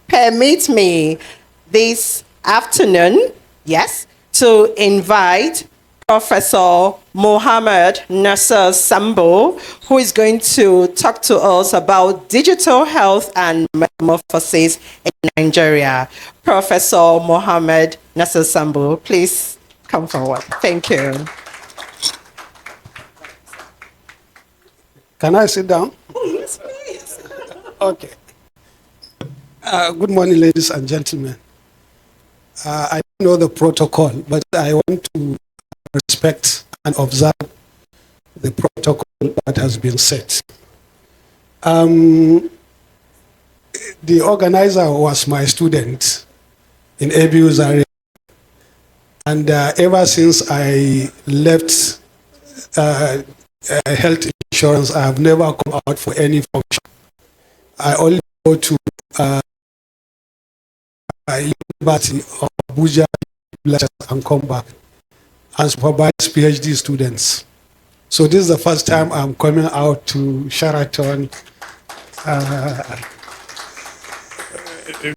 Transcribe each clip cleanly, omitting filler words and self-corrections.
permit me this afternoon, yes, to invite Professor Mohammed Nasser Sambo, who is going to talk to us about digital health and metamorphosis in Nigeria. Professor Mohammed Nasser Sambo, please come forward. Thank you. Can I sit down? Oh, yes, please. Okay. Good morning, ladies and gentlemen. I don't know the protocol, but I want to respect and observe the protocol that has been set. The organizer was my student in ABU Zaria, and ever since I left health insurance, I have never come out for any function. I only go to University of Abuja and come back and supervise PhD students. So this is the first time I'm coming out to Sheraton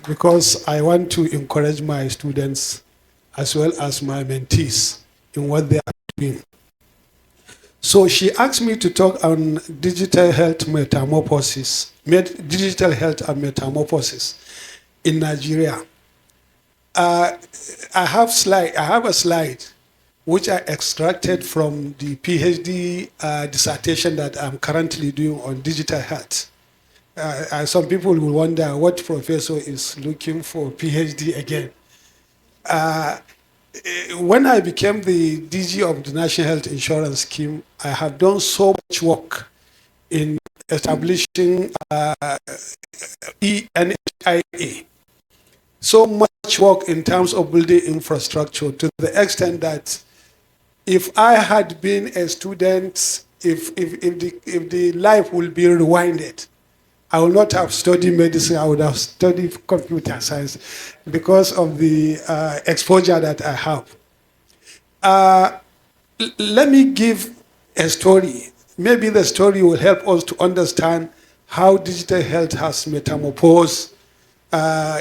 because I want to encourage my students as well as my mentees in what they are doing. So she asked me to talk on digital health metamorphosis, digital health and metamorphosis in Nigeria. I have a slide which I extracted from the PhD dissertation that I'm currently doing on digital health. Some people will wonder what professor is looking for PhD again. When I became the DG of the National Health Insurance Scheme, I have done so much work in establishing ECHAlliance. So much work in terms of building infrastructure to the extent that if I had been a student, if the life will be rewinded, I would not have studied medicine, I would have studied computer science because of the exposure that I have. Let me give a story. Maybe the story will help us to understand how digital health has metamorphosed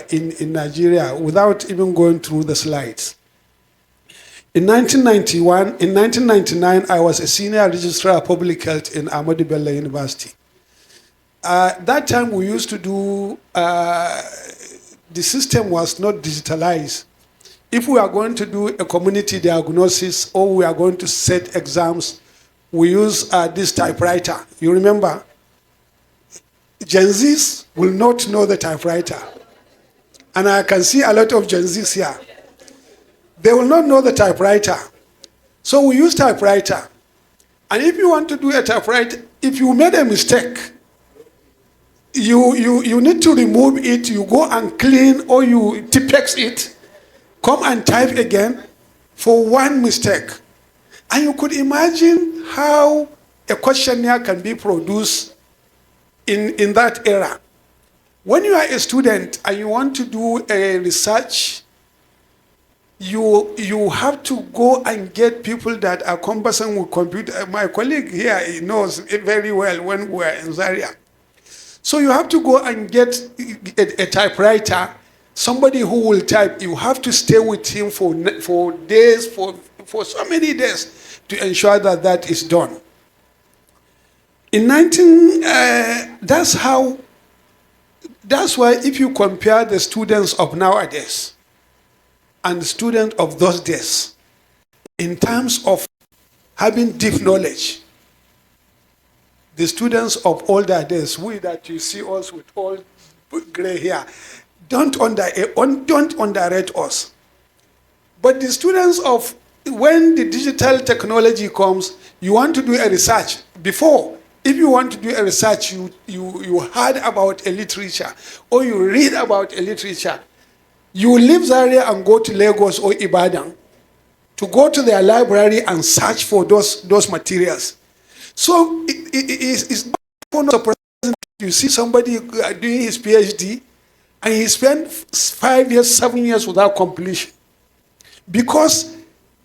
in Nigeria without even going through the slides. In 1999, I was a senior registrar of public health in Ahmadu Bello University. That time we used to do, the system was not digitalized. If we are going to do a community diagnosis or we are going to set exams, we use this typewriter. You remember? Gen Zs will not know the typewriter. And I can see a lot of Gen Zs here. They will not know the typewriter. So we use typewriter. And if you want to do a typewriter, if you made a mistake, you need to remove it, you go and clean, or you Tipex it, come and type again for one mistake. And you could imagine how a questionnaire can be produced in that era. When you are a student and you want to do a research, you have to go and get people that are conversant with computer. My colleague here, he knows it very well when we were in Zaria. So you have to go and get a typewriter, somebody who will type. You have to stay with him for days, for so many days to ensure that that is done. That's why if you compare the students of nowadays and the students of those days, in terms of having deep knowledge, the students of older days, we that you see us with all gray hair, don't underrate us. But the students of when the digital technology comes, you want to do a research. Before, if you want to do a research, you heard about a literature or you read about a literature. You leave Zaria and go to Lagos or Ibadan to go to their library and search for those materials. So it's not surprising you see somebody doing his PhD and he spent 5 years, 7 years without completion. Because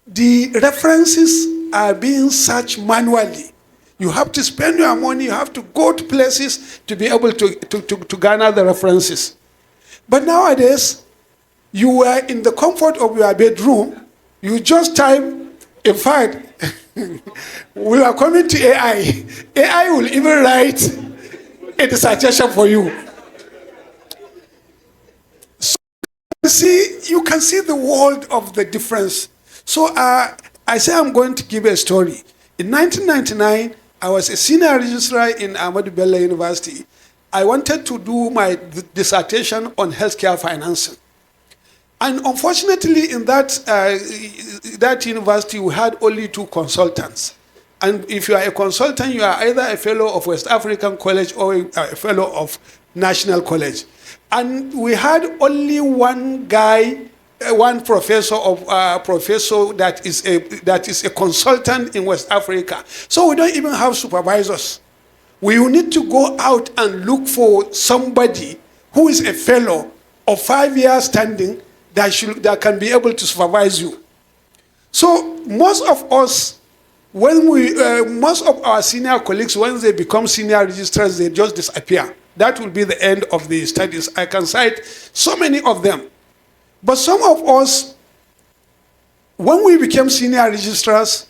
the references are being searched manually. You have to spend your money, you have to go to places to be able to garner the references. But nowadays, you are in the comfort of your bedroom, you just type, in fact, we are coming to AI. AI will even write a dissertation for you. So you can see the world of the difference. So I say I'm going to give a story. In 1999, I was a senior registrar in Ahmadu Bello University. I wanted to do my dissertation on healthcare financing. And unfortunately, in that university, we had only 2 consultants. And if you are a consultant, you are either a fellow of West African College or a fellow of National College. And we had only one guy, one professor that is a consultant in West Africa. So we don't even have supervisors. We will need to go out and look for somebody who is a fellow of 5 years standing that can be able to supervise you. So most of us, most of our senior colleagues, when they become senior registrars, they just disappear. That will be the end of the studies. I can cite so many of them. But some of us, when we became senior registrars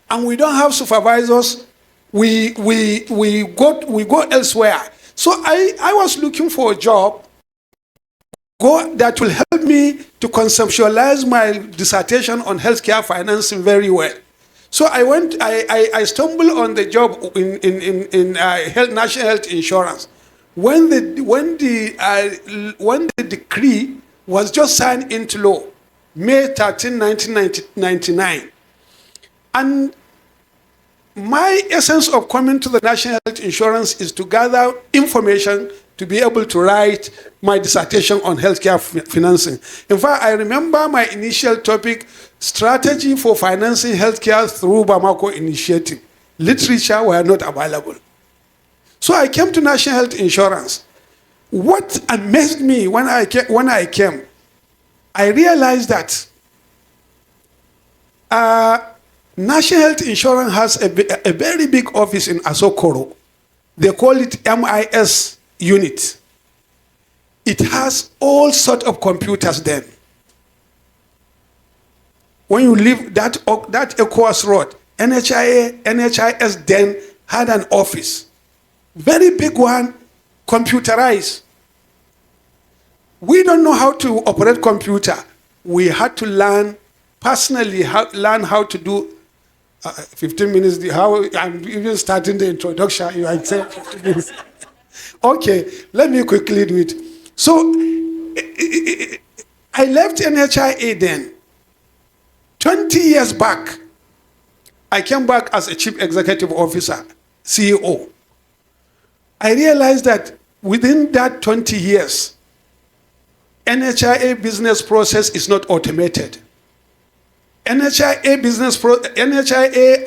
and we don't have supervisors, we go elsewhere. So I was looking for a job that will help me to conceptualize my dissertation on healthcare financing very well. So I stumbled on the job in National Health Insurance. When the decree was just signed into law, May 13, 1999. And my essence of coming to the National Health Insurance is to gather information to be able to write my dissertation on healthcare financing. In fact, I remember my initial topic, Strategy for Financing Healthcare Through Bamako Initiative. Literature were not available. So I came to National Health Insurance. What amazed me when I came, I realized that National Health Insurance has a very big office in Asokoro. They call it MIS unit. It has all sorts of computers then. When you leave that Ecowas Road, NHIS then had an office. Very big one, computerized. We don't know how to operate computer. We had to learn personally, learn how to do 15 minutes. I'm even starting the introduction. You are saying 15 minutes. Okay, let me quickly do it. So I left NHIA then. 20 years back, I came back as a chief executive officer, CEO. I realized that within that 20 years, NHIA business process is not automated. NHIA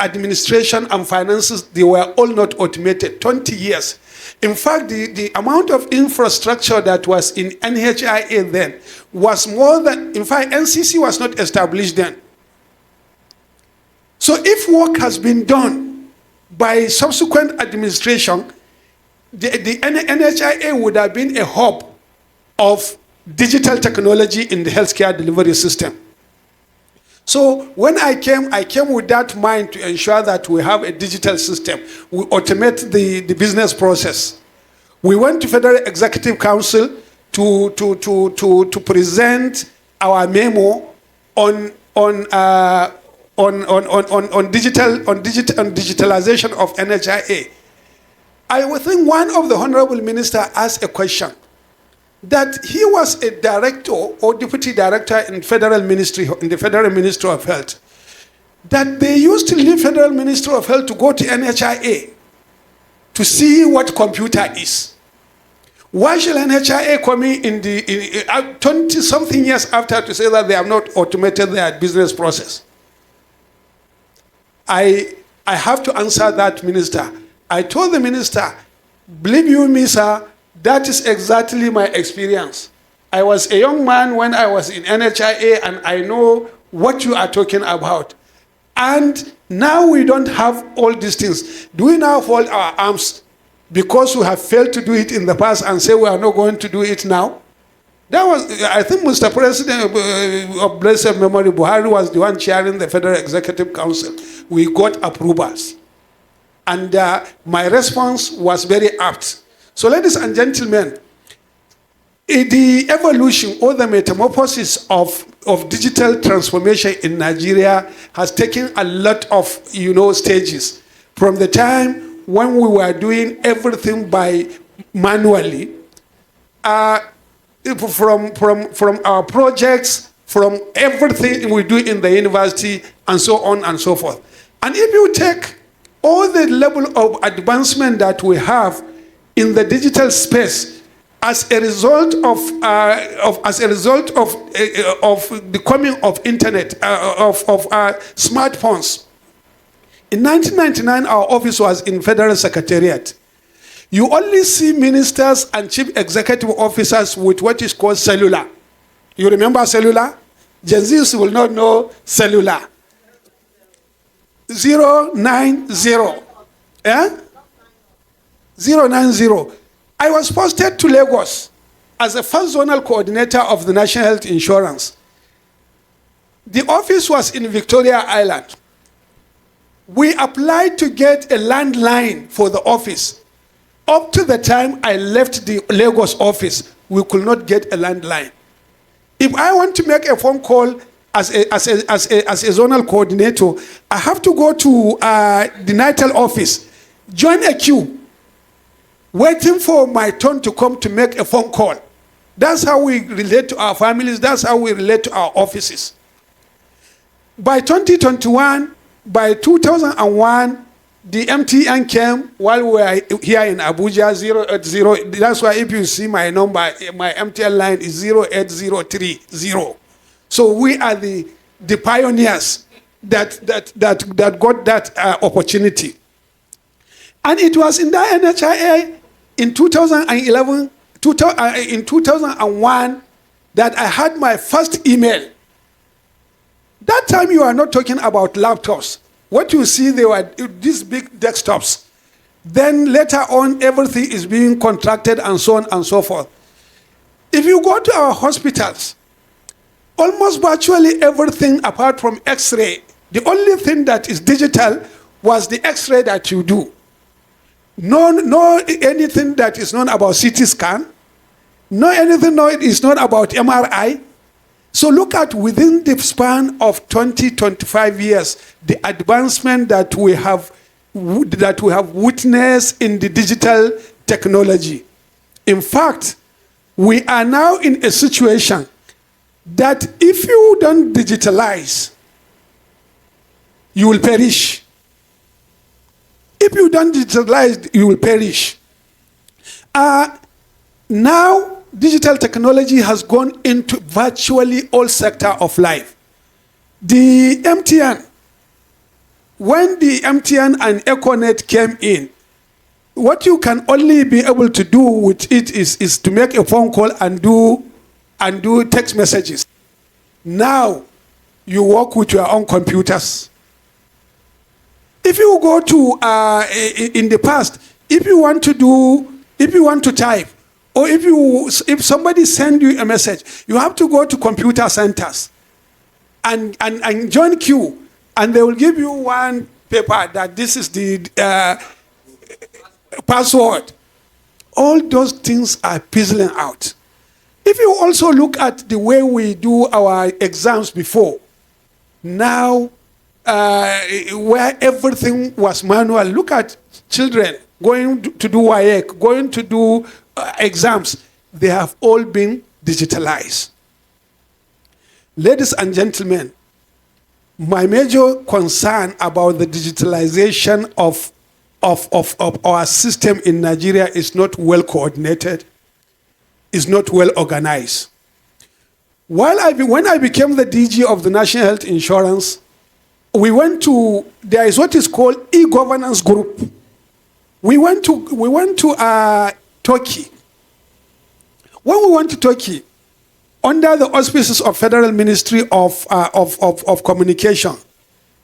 administration and finances, they were all not automated, 20 years. In fact, the amount of infrastructure that was in NHIA then was more than, in fact, NCC was not established then. So if work has been done by subsequent administration, the NHIA would have been a hub of digital technology in the healthcare delivery system. So when I came with that mind to ensure that we have a digital system. We automate the business process. We went to Federal Executive Council to present our memo on digitalization of NHIA. I would think one of the honorable minister asked a question that he was a director or deputy director in the Federal Ministry of Health, that they used to leave Federal Ministry of Health to go to NHIA to see what computer is. Why shall NHIA come in 20-something years after to say that they have not automated their business process? I have to answer that minister. I told the minister, believe you me, sir, that is exactly my experience. I was a young man when I was in NHIA, and I know what you are talking about. And now we don't have all these things. Do we now fold our arms because we have failed to do it in the past and say we are not going to do it now? That was, I think Mr. President of blessed memory, Buhari was the one chairing the Federal Executive Council. We got approvals. And my response was very apt. So ladies and gentlemen, the evolution or the metamorphosis of digital transformation in Nigeria has taken a lot of, stages. From the time when we were doing everything by manually, from our projects, from everything we do in the university, and so on and so forth. And if you take all the level of advancement that we have in the digital space as a result of the coming of internet, of smartphones. In 1999, our office was in Federal Secretariat. You only see ministers and chief executive officers with what is called cellular. You remember cellular? Gen Zs will not know cellular. 090. Eh? 090. I was posted to Lagos as a first zonal coordinator of the National Health Insurance. The office was in Victoria Island. We applied to get a landline for the office. Up to the time I left the Lagos office, we could not get a landline. If I want to make a phone call as a zonal coordinator, I have to go to the NITEL office, join a queue, waiting for my turn to come to make a phone call. That's how we relate to our families. That's how we relate to our offices. By 2021, by 2001, the MTN came while we were here in Abuja, 080. That's why if you see my number, my MTN line is 08030. So we are the pioneers that got that opportunity. And it was in that NHIA in 2011, in 2001 that I had my first email. That time you are not talking about laptops. What you see, they were these big desktops. Then later on, everything is being contracted and so on and so forth. If you go to our hospitals, almost virtually everything apart from X-ray, the only thing that is digital was the X-ray that you do. No anything that is known about CT scan. No anything is known about MRI. So look at within the span of 20-25 years, the advancement that we have witnessed in the digital technology. In fact, we are now in a situation that if you don't digitalize, you will perish. If you don't digitalize, you will perish. Now, digital technology has gone into virtually all sectors of life. The MTN, when the MTN and Econet came in, what you can only be able to do with it is to make a phone call and do text messages. Now, you work with your own computers. If you go to, in the past, if you want to type, or if somebody send you a message, you have to go to computer centers and join queue, and they will give you one paper that this is the password. All those things are fizzling out. If you also look at the way we do our exams before, now where everything was manual, look at children going to do WAEC, going to do exams, they have all been digitalized. Ladies and gentlemen, my major concern about the digitalization of our system in Nigeria is not well coordinated, is not well organized. When I became the DG of the National Health Insurance, there is what is called e-governance group. We went to Turkey. When we went to Turkey, under the auspices of Federal Ministry of Communication,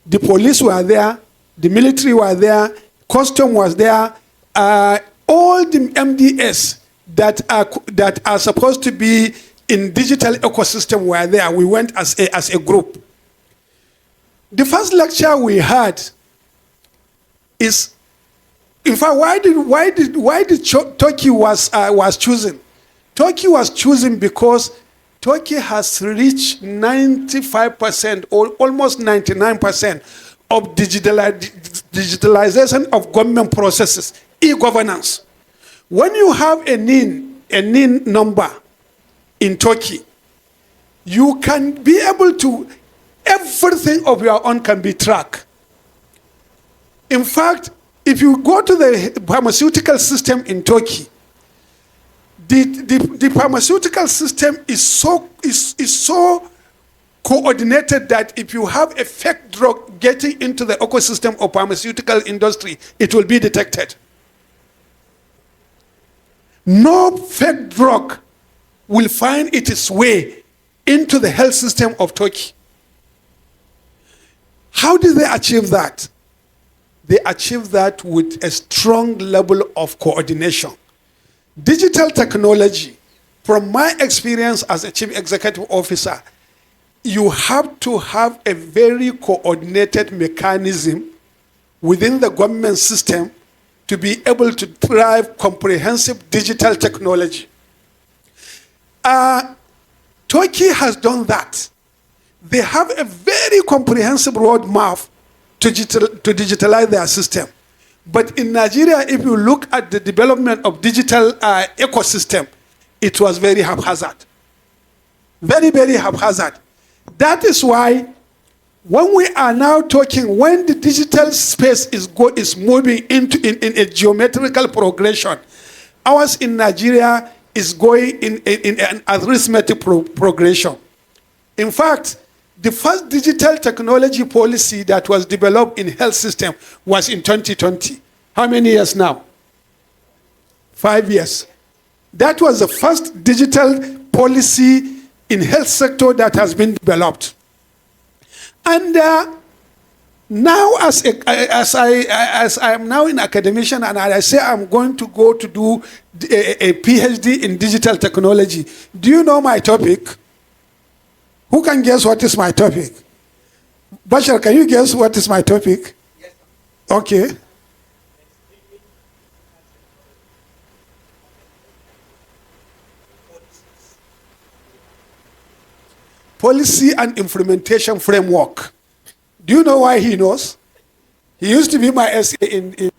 the police were there, the military were there, custom was there, all the MDS that are supposed to be in digital ecosystem were there. We went as a group. The first lecture we had is, in fact, why did Turkey was chosen? Turkey was chosen because Turkey has reached 95% or almost 99% of digitalization of government processes, e-governance. When you have a NIN number in Turkey, you can be able to, everything of your own can be tracked. In fact, if you go to the pharmaceutical system in Turkey, the pharmaceutical system is so coordinated that if you have a fake drug getting into the ecosystem of pharmaceutical industry, it will be detected. No fake drug will find its way into the health system of Turkey. How did they achieve that? They achieve that with a strong level of coordination. Digital technology, from my experience as a chief executive officer, you have to have a very coordinated mechanism within the government system to be able to drive comprehensive digital technology. Turkey has done that. They have a very comprehensive roadmap to digitalize their system. But in Nigeria, if you look at the development of digital ecosystem, it was very haphazard. Very, very haphazard. That is why when we are now talking, when the digital space is moving in a geometrical progression, ours in Nigeria is going in an arithmetic progression. In fact, the first digital technology policy that was developed in health system was in 2020. How many years now? 5 years. That was the first digital policy in health sector that has been developed. And now as I am now an academician and I say I'm going to go to do a PhD in digital technology, do you know my topic? Who can guess what is my topic? Bashar, can you guess what is my topic? Yes. Okay. Policy and implementation framework. Do you know why he knows? He used to be my SA he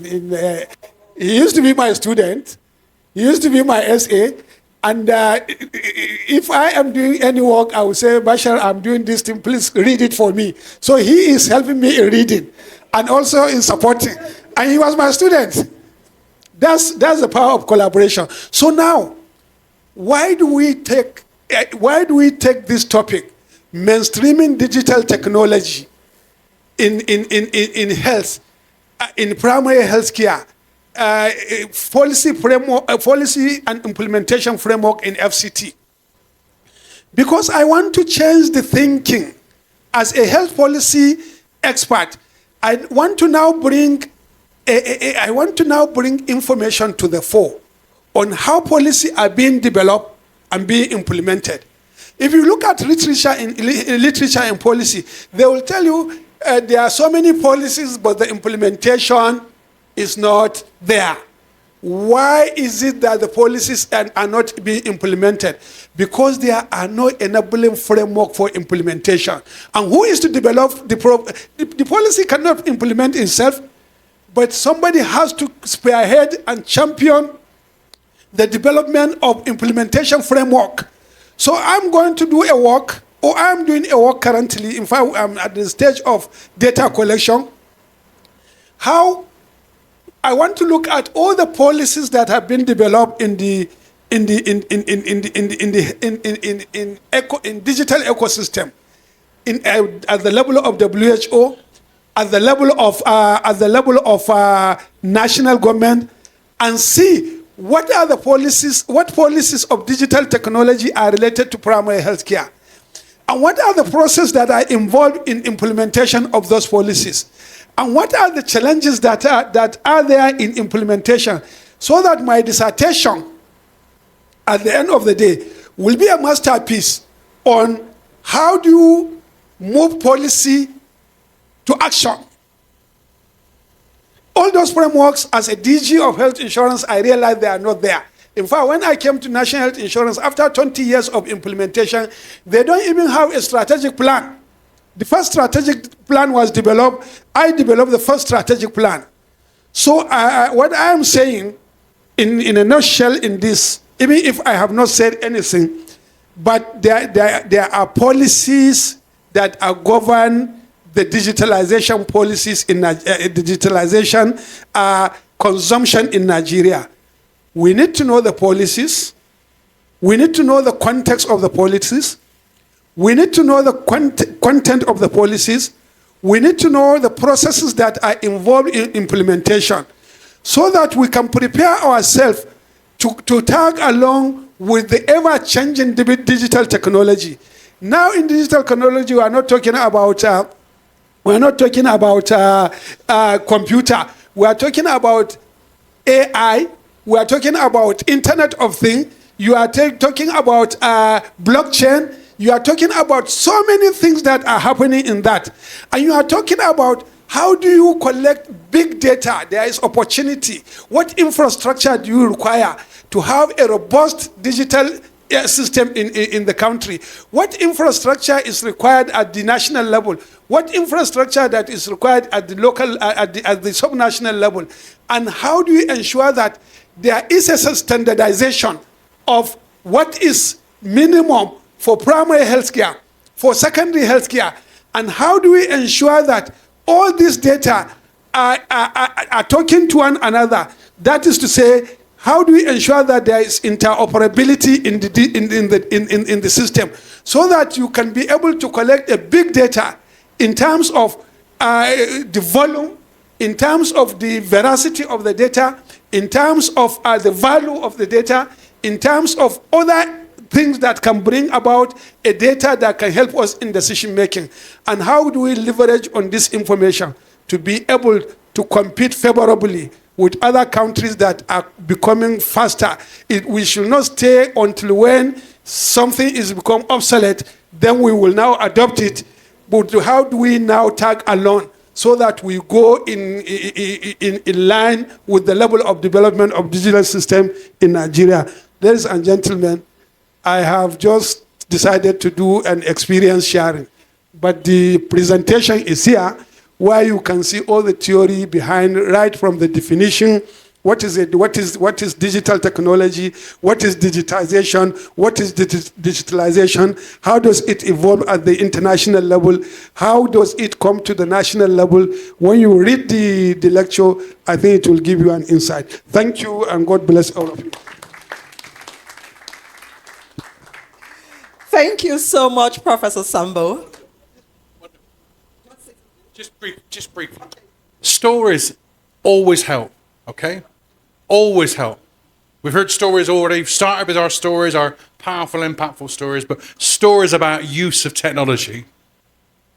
used to be my student. He used to be my SA. And if I am doing any work, I will say, Bashar, I'm doing this thing, please read it for me. So he is helping me in reading and also in supporting. And he was my student. That's the power of collaboration. So now, why do we take this topic, mainstreaming digital technology in health, in primary health care, policy and implementation framework in FCT? Because I want to change the thinking. As a health policy expert, I want to now bring information to the fore on how policy are being developed and being implemented. If you look at literature in policy, they will tell you there are so many policies, but the implementation is not there. Why is it that the policies are not being implemented? Because there are no enabling framework for implementation. And who is to develop the policy cannot implement itself, but somebody has to spearhead and champion the development of implementation framework. So I'm going to do a work, or I'm doing a work currently. In fact, I'm at the stage of data collection. How I want to look at all the policies that have been developed in digital ecosystem, at the level of WHO, at the level of national government, and see what are the policies, what policies of digital technology are related to primary health care, and what are the processes that are involved in implementation of those policies. And what are the challenges that are there in implementation, so that my dissertation, at the end of the day, will be a masterpiece on how do you move policy to action. All those frameworks, as a DG of health insurance, I realized they are not there. In fact, when I came to National Health Insurance, after 20 years of implementation, they don't even have a strategic plan. The first strategic plan was developed. I developed the first strategic plan. So what I am saying, in a nutshell in this, even if I have not said anything, but there are policies that are govern the digitalization policies in digitalization consumption in Nigeria. We need to know the policies. We need to know the context of the policies. We need to know the content of the policies. We need to know the processes that are involved in implementation so that we can prepare ourselves to tag along with the ever-changing digital technology. Now in digital technology, we are not talking about computer. We are talking about AI. We are talking about Internet of Things. You are talking about blockchain. You are talking about so many things that are happening in that. And you are talking about how do you collect big data? There is opportunity. What infrastructure do you require to have a robust digital system in the country? What infrastructure is required at the national level? What infrastructure that is required at the local, at the subnational level? And how do you ensure that there is a standardization of what is minimum for primary healthcare, for secondary healthcare, and how do we ensure that all this data are talking to one another? That is to say, how do we ensure that there is interoperability in the system so that you can be able to collect a big data in terms of the volume, in terms of the veracity of the data, in terms of the value of the data, in terms of other things that can bring about a data that can help us in decision making? And how do we leverage on this information to be able to compete favorably with other countries that are becoming faster? We should not stay until when something is become obsolete, then we will now adopt it. But how do we now tag along so that we go in line with the level of development of digital system in Nigeria? Ladies and gentlemen, I have just decided to do an experience sharing, but the presentation is here where you can see all the theory behind, right from the definition. What is it? What is digital technology? What is digitization? What is digitalization? How does it evolve at the international level? How does it come to the national level? When you read the lecture, I think it will give you an insight. Thank you, and God bless all of you. Thank you so much, Professor Sambo. Just brief. Stories always help, okay? Always help. We've heard stories already. We've started with our stories, our powerful, impactful stories, but stories about use of technology.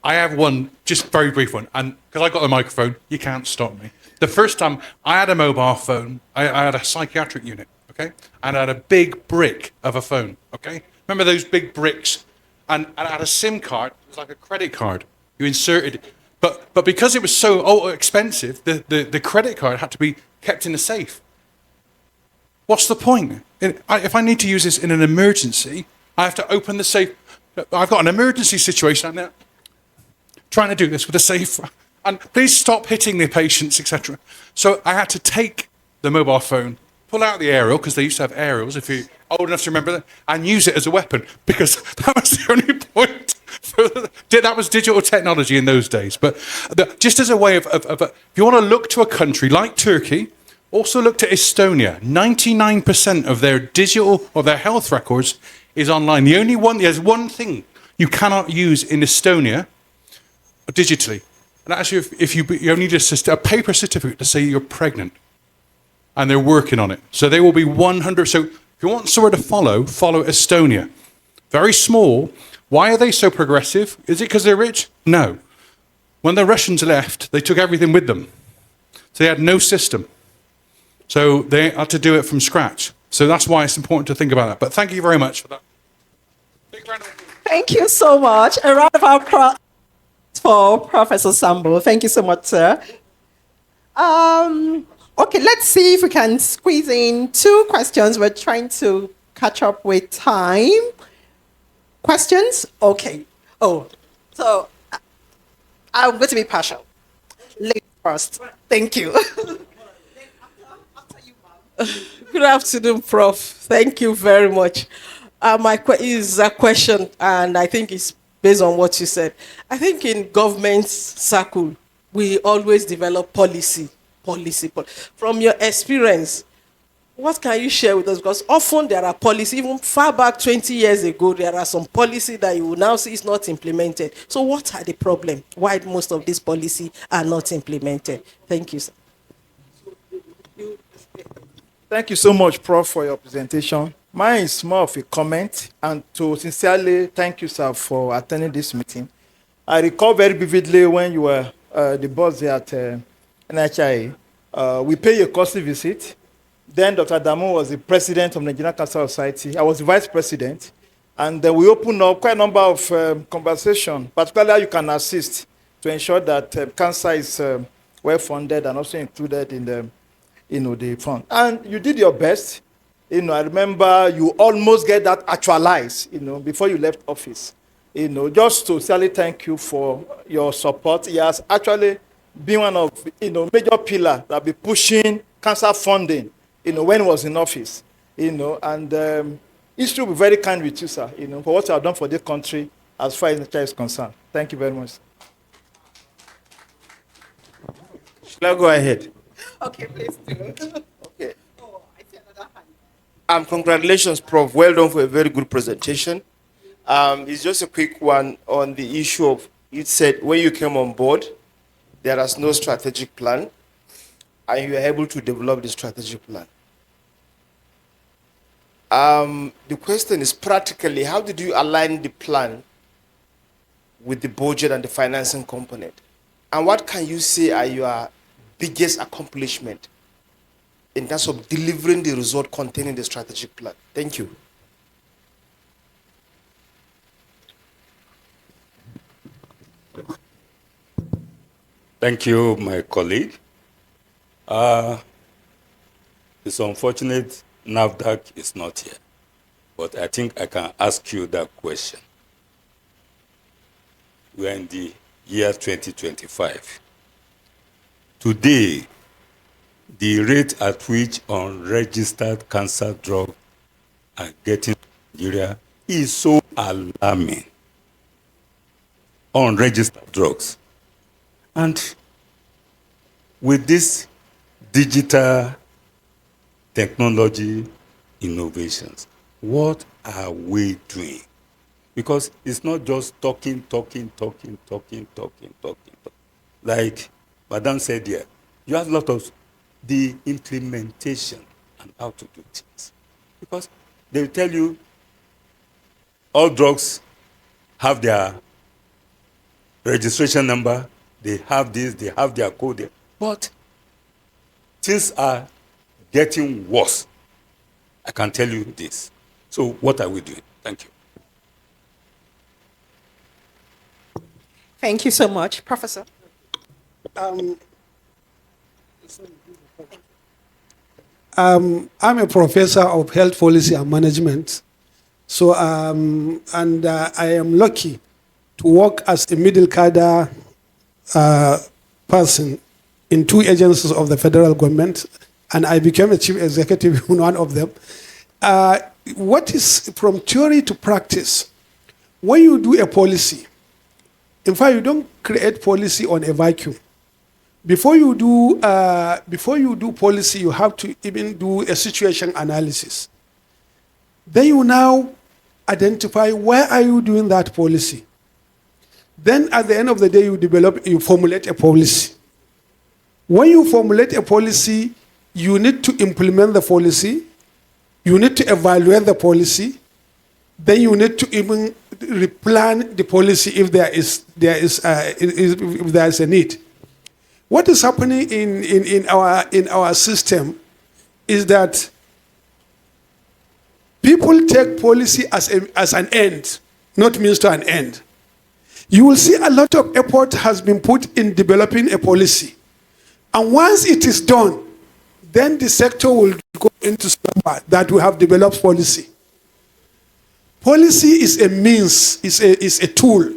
I have one, just very brief one, and because I got a microphone, you can't stop me. The first time I had a mobile phone, I had a psychiatric unit, okay? And I had a big brick of a phone, okay? Remember those big bricks? And I had a SIM card. It was like a credit card. You inserted it. But because it was so expensive, the credit card had to be kept in a safe. What's the point? If I need to use this in an emergency, I have to open the safe. I've got an emergency situation. I'm now trying to do this with a safe. And please stop hitting the patients, etc. So I had to take the mobile phone, pull out the aerial, because they used to have aerials, if you're old enough to remember that, and use it as a weapon, because that was the only point. That was digital technology in those days. But just as a way of if you want to look to a country like Turkey, also look to Estonia. 99% of their digital, or their health records, is online. There's one thing you cannot use in Estonia digitally. And actually, if you need a paper certificate to say you're pregnant. And they're working on it. So they will be 100. So if you want somewhere to follow Estonia. Very small. Why are they so progressive? Is it because they're rich? No. When the Russians left, they took everything with them. So they had no system. So they had to do it from scratch. So that's why it's important to think about that. But thank you very much for that. Thank you so much. A round of applause for Professor Sambo. Thank you so much, sir. Okay, let's see if we can squeeze in 2 questions. We're trying to catch up with time. Questions? Okay. Oh, so I'm going to be partial. Ladies first. Thank you. Good afternoon, Prof. Thank you very much. Is a question, and I think it's based on what you said. I think in government circle, we always develop policy. From your experience, what can you share with us? Because often there are policies, even far back 20 years ago, there are some policy that you will now see is not implemented. So what are the problems? Why most of these policies are not implemented? Thank you, sir. Thank you so much, Prof, for your presentation. Mine is more of a comment, and to sincerely thank you, sir, for attending this meeting. I recall very vividly when you were the boss there at NHIA. We paid a costly visit. Then Dr. Adamu was the president of the Nigerian Cancer Society. I was the vice president. And then we opened up quite a number of conversations, particularly how you can assist to ensure that cancer is well funded and also included in the the fund. And you did your best. I remember you almost get that actualized, before you left office. Just to sincerely thank you for your support. He has actually been one of, major pillar that be pushing cancer funding, when he was in office, and history will be very kind with you, sir, for what you have done for this country as far as the child is concerned. Thank you very much. Shall I go ahead? Okay, please do. Okay. Oh, I see another hand. Congratulations, Prof. Well done for a very good presentation. It's just a quick one on the issue of, you said when you came on board, there is no strategic plan, and you were able to develop the strategic plan. The question is, practically, how did you align the plan with the budget and the financing component? And what can you say are your biggest accomplishment in terms of delivering the result contained in the strategic plan? Thank you. Thank you, my colleague. It's unfortunate NAFDAC is not here, but I think I can ask you that question. We are in the year 2025. Today, the rate at which unregistered cancer drugs are getting in Nigeria is so alarming. Unregistered drugs. And with this digital technology innovations, what are we doing? Because it's not just talking. Like Madam said here, you have a lot of the implementation and how to do things. Because they will tell you all drugs have their registration number, they have this, they have their code, but things are getting worse. I can tell you this. So what are we doing? Thank you. Thank you so much, Professor. I'm a professor of health policy and management. So, I am lucky to work as a middle cadre person in 2 agencies of the federal government, and I became a chief executive in one of them. What is from theory to practice? When you do a policy, in fact, you don't create policy on a vacuum. Before you do policy, you have to even do a situation analysis. Then you now identify where are you doing that policy. Then at the end of the day, you formulate a policy. When you formulate a policy, you need to implement the policy, you need to evaluate the policy, then you need to even replan the policy if there is a need. What is happening in our system is that people take policy as an end, not means to an end. You will see a lot of effort has been put in developing a policy. And once it is done, then the sector will go into slumber that we have developed policy. Policy is a means, is a tool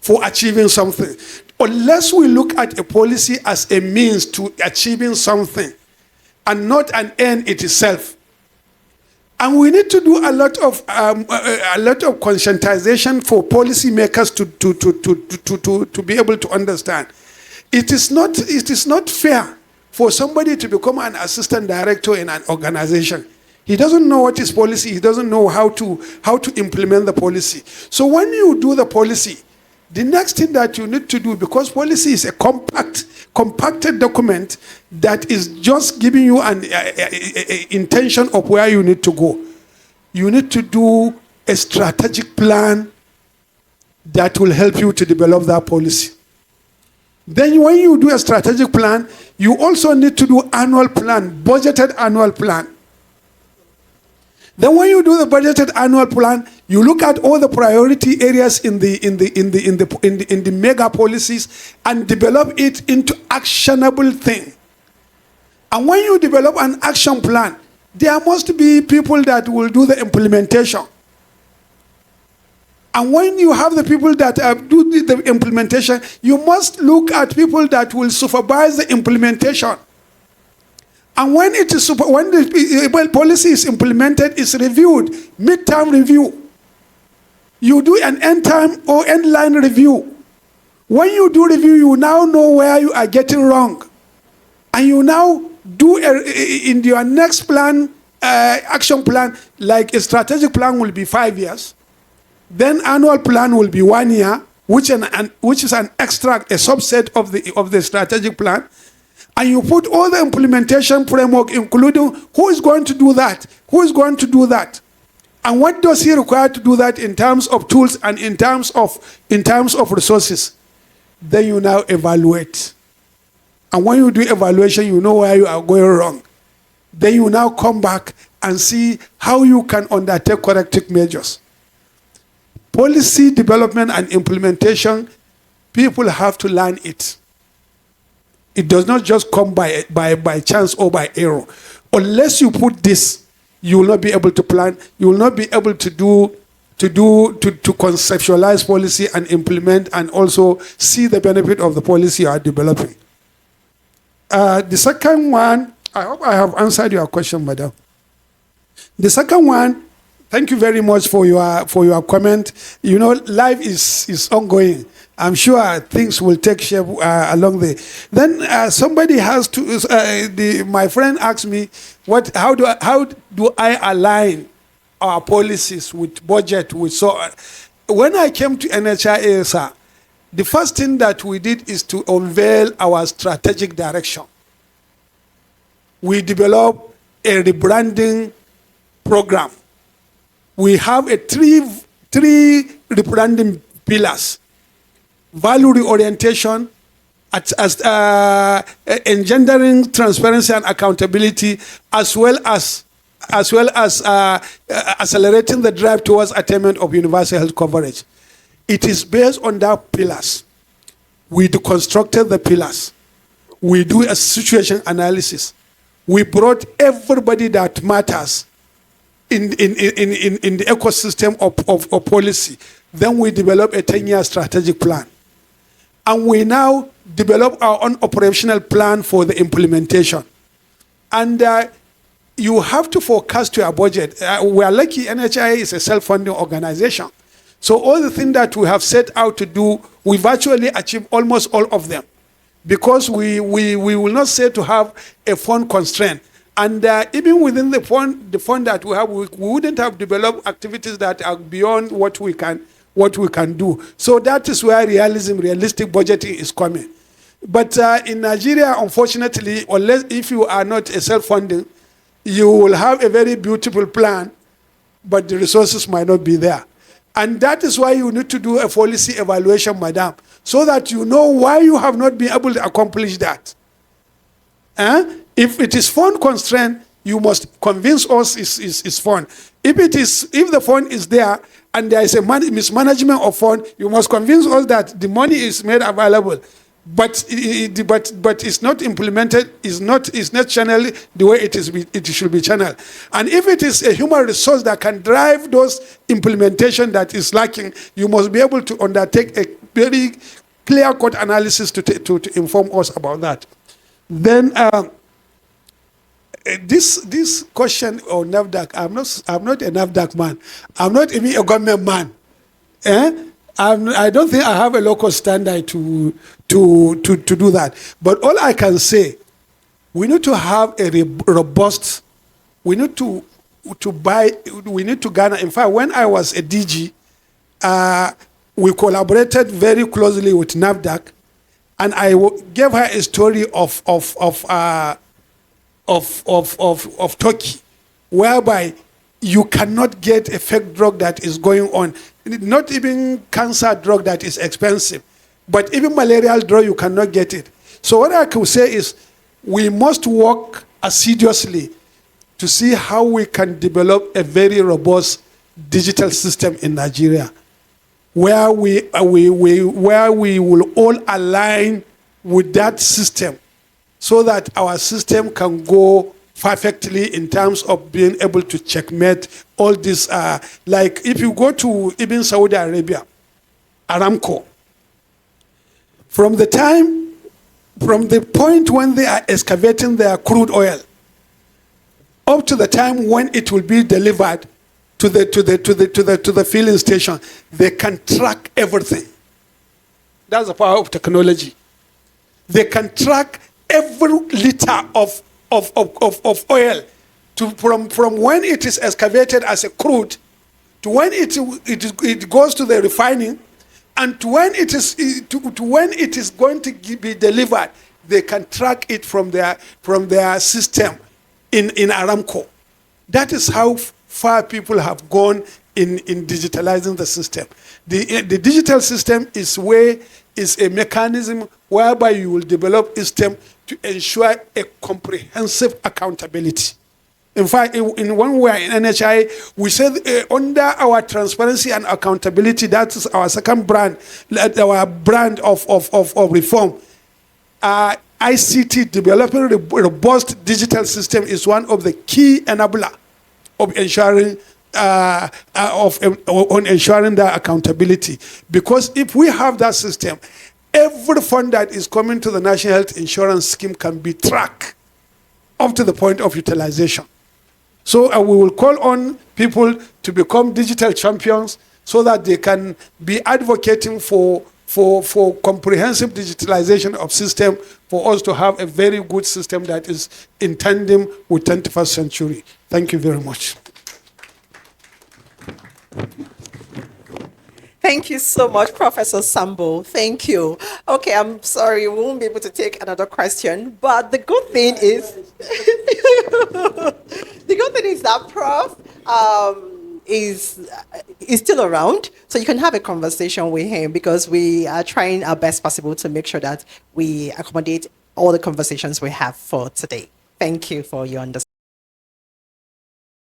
for achieving something. Unless we look at a policy as a means to achieving something and not an end in itself. And we need to do a lot of conscientization for policymakers to be able to understand. It is not fair for somebody to become an assistant director in an organization. He doesn't know what is policy. He doesn't know how to implement the policy. So when you do the policy, the next thing that you need to do, because policy is a compacted document that is just giving you an intention of where you need to go. You need to do a strategic plan that will help you to develop that policy. Then when you do a strategic plan, you also need to do annual plan, budgeted annual plan. Then when you do the budgeted annual plan, you look at all the priority areas in the mega policies and develop it into actionable thing. And when you develop an action plan, there must be people that will do the implementation. And when you have the people that do the implementation, you must look at people that will supervise the implementation. And when the policy is implemented, it's reviewed, midterm review. You do an end time or end line review. When you do review, you now know where you are getting wrong. And you now do in your next plan, action plan, like a strategic plan will be 5 years. Then annual plan will be 1 year, which is an extract, a subset of the strategic plan. And you put all the implementation framework, including who is going to do that, who is going to do that, and what does he require to do that in terms of tools and in terms of resources. Then you now evaluate. And when you do evaluation, you know where you are going wrong. Then you now come back and see how you can undertake corrective measures. Policy development and implementation, people have to learn it. It does not just come by chance or by error. Unless you put this, you will not be able to plan. You will not be able to conceptualize policy and implement and also see the benefit of the policy you are developing. The second one, I hope I have answered your question, madam. The second one, thank you very much for your comment. You know, life is ongoing. I'm sure things will take shape along the. Then somebody has to. My friend asked me, how do I align our policies with budget with so on? When I came to ECHAlliance, the first thing that we did is to unveil our strategic direction. We developed a rebranding program. We have three rebranding pillars: value reorientation, engendering transparency and accountability, as well as accelerating the drive towards attainment of universal health coverage. It is based on that pillars. We deconstructed the pillars. We do a situation analysis. We brought everybody that matters in the ecosystem of policy. Then we develop a 10-year strategic plan. And we now develop our own operational plan for the implementation. And you have to forecast your budget. We are lucky NHI is a self-funding organization. So all the things that we have set out to do, we virtually achieve almost all of them. Because we will not say to have a fund constraint. And even within the fund that we have, we wouldn't have developed activities that are beyond what we can do. So that is where realistic budgeting is coming. But in Nigeria, unfortunately, unless if you are not a self-funding, you will have a very beautiful plan, but the resources might not be there. And that is why you need to do a policy evaluation, madam, so that you know why you have not been able to accomplish that. If it is fund constraint, you must convince us it's fund. If the fund is there and there is a mismanagement of fund, you must convince us that the money is made available, but it's not implemented, is not channeled the way it should be channeled. And if it is a human resource that can drive those implementation that is lacking, you must be able to undertake a very clear-cut analysis to inform us about that. Then this question on NAFDAC, I'm not a NAFDAC man. I'm not even a government man. I don't think I have a local standard to do that. But all I can say, we need to have a robust. We need to garner. In fact, when I was a DG, we collaborated very closely with NAFDAC, and I gave her a story of Turkey, whereby you cannot get a fake drug that is going on, not even cancer drug that is expensive, but even malarial drug, you cannot get it. So what I could say is we must work assiduously to see how we can develop a very robust digital system in Nigeria, where we will all align with that system, so that our system can go perfectly in terms of being able to checkmate all this. Like if you go to even Saudi Arabia, Aramco, from the point when they are excavating their crude oil, up to the time when it will be delivered to the filling station, they can track everything. That's the power of technology. They can track every liter of oil from when it is excavated as a crude to when it goes to the refining, and to when it is going to be delivered. They can track it from their system in Aramco. That is how far people have gone in digitalizing the system. The digital system is a mechanism whereby you will develop a system to ensure a comprehensive accountability. In fact, in one way in NHI, we said under our transparency and accountability, that is our second brand, our brand of reform. ICT, developing a robust digital system, is one of the key enabler of ensuring ensuring that accountability. Because if we have that system, every fund that is coming to the National Health Insurance Scheme can be tracked up to the point of utilization. So we will call on people to become digital champions so that they can be advocating for comprehensive digitalization of system, for us to have a very good system that is in tandem with 21st century. Thank you very much. Thank you so much, Professor Sambo. Thank you. Okay, I'm sorry, we won't be able to take another question, but the good thing is, that Prof is still around, so you can have a conversation with him, because we are trying our best possible to make sure that we accommodate all the conversations we have for today. Thank you for your understanding.